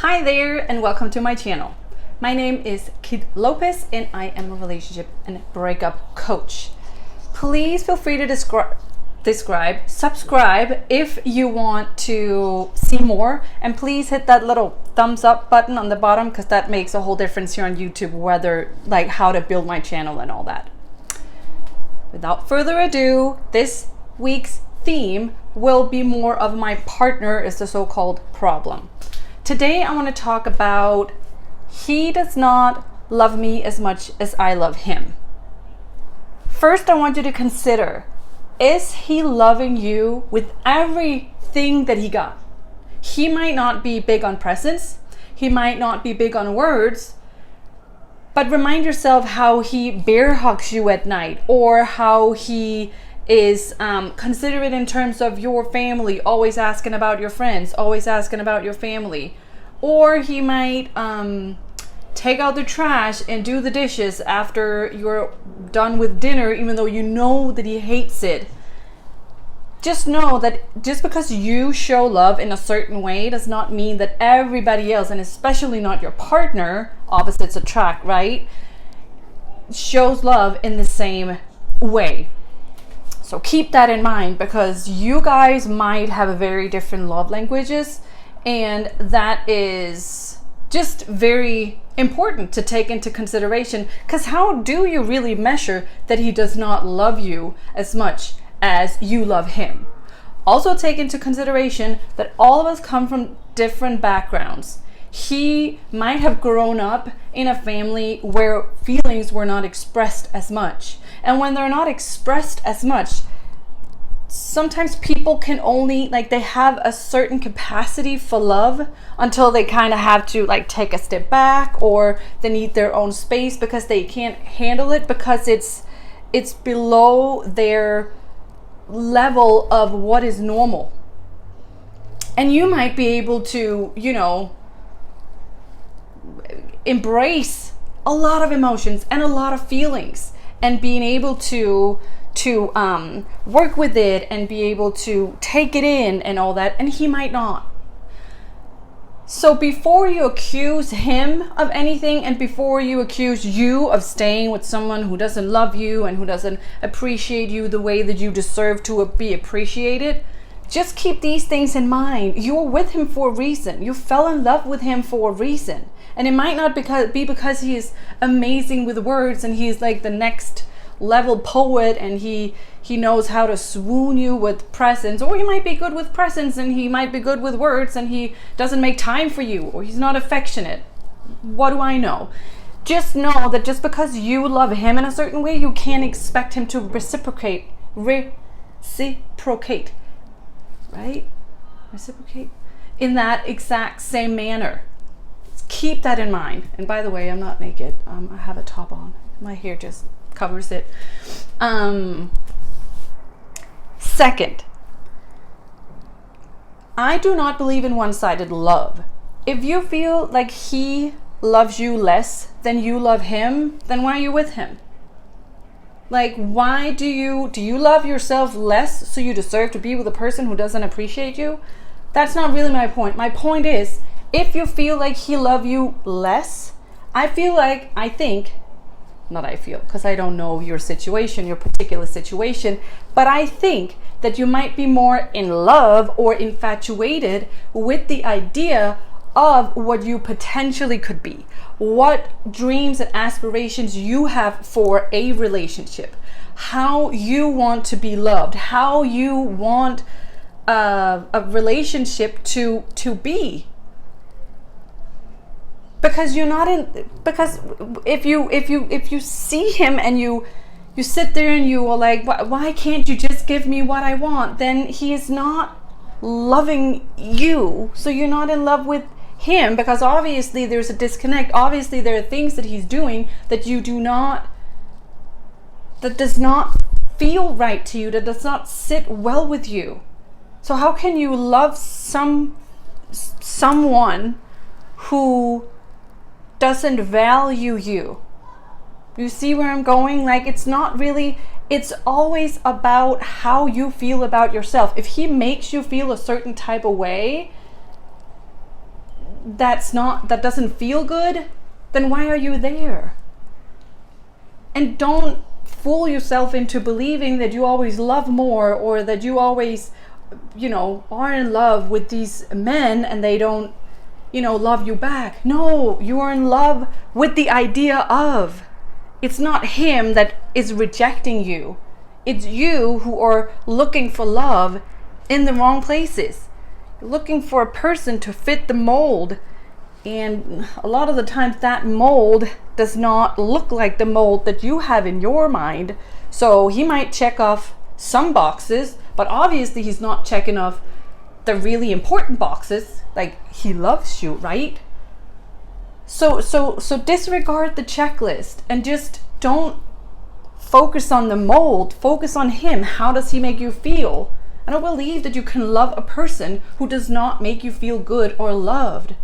Hi there and welcome to my channel. My name is Kit Lopez and I am a relationship and breakup coach. Please feel free to subscribe if you want to see more, and please hit that little thumbs up button on the bottom because that makes a whole difference here on YouTube, whether like how to build my channel and all that. Without further ado, this week's theme will be more of my partner is the so-called problem. Today I want to talk about he does not love me as much as I love him. First, I want you to consider, is he loving you with everything that he got? He might not be big on presents, he might not be big on words, but remind yourself how he bear hugs you at night, or how he is considerate in terms of your family, always asking about your friends, always asking about your family. Or he might take out the trash and do the dishes after you're done with dinner, even though you know that he hates it. Just know that just because you show love in a certain way does not mean that everybody else, and especially not your partner, opposites attract, right, shows love in the same way. So keep that in mind, because you guys might have very different love languages, and that is just very important to take into consideration, because how do you really measure that he does not love you as much as you love him? Also take into consideration that all of us come from different backgrounds. He might have grown up in a family where feelings were not expressed as much. And when they're not expressed as much, sometimes people can only, like, they have a certain capacity for love until they kind of have to like take a step back, or they need their own space because they can't handle it, because it's below their level of what is normal. And you might be able to, embrace a lot of emotions and a lot of feelings, and being able to work with it and be able to take it in and all that, and he might not. So before you accuse him of anything, and before you accuse you of staying with someone who doesn't love you and who doesn't appreciate you the way that you deserve to be appreciated, just keep these things in mind. You're with him for a reason. You fell in love with him for a reason. And it might not be because he is amazing with words and he's like the next level poet and he knows how to swoon you with presents, or he might be good with presents and he might be good with words and he doesn't make time for you, or he's not affectionate. What do I know? Just know that just because you love him in a certain way, you can't expect him to reciprocate, right? Reciprocate in that exact same manner. Keep that in mind. And by the way, I'm not naked. I have a top on. My hair just covers it. Second, I do not believe in one-sided love. If you feel like he loves you less than you love him, then why are you with him? Like, why do you love yourself less so you deserve to be with a person who doesn't appreciate you? That's not really my point. My point is, if you feel like he loves you less, because I don't know your situation, your particular situation, but I think that you might be more in love or infatuated with the idea of what you potentially could be, what dreams and aspirations you have for a relationship, how you want to be loved, how you want a relationship to be. Because if you see him and you sit there and you are like, why can't you just give me what I want? Then he is not loving you, so you're not in love with him, because obviously there's a disconnect. Obviously there are things that he's doing that does not feel right to you, that does not sit well with you. So how can you love someone who doesn't value you? You see where I'm going? Like, it's always about how you feel about yourself. If he makes you feel a certain type of way, that doesn't feel good, then why are you there? And don't fool yourself into believing that you always love more, or that you always, are in love with these men and they don't, love you back. No, you are in love with the idea of. It's not him that is rejecting you. It's you who are looking for love in the wrong places. You're looking for a person to fit the mold. And a lot of the times that mold does not look like the mold that you have in your mind. So he might check off some boxes, but obviously he's not checking off the really important boxes. Like, he loves you, right? So disregard the checklist and just don't focus on the mold. Focus on him. How does he make you feel? I don't believe that you can love a person who does not make you feel good or loved.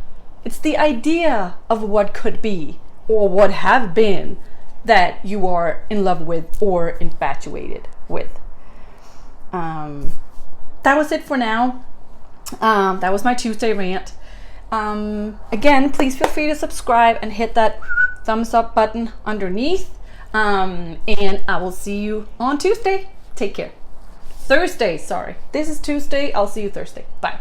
It's the idea of what could be or what have been that you are in love with or infatuated with. That was it for now. That was my Tuesday rant. Again, please feel free to subscribe and hit that thumbs up button underneath. And I will see you on Tuesday. Take care. Thursday, sorry. This is Tuesday. I'll see you Thursday. Bye.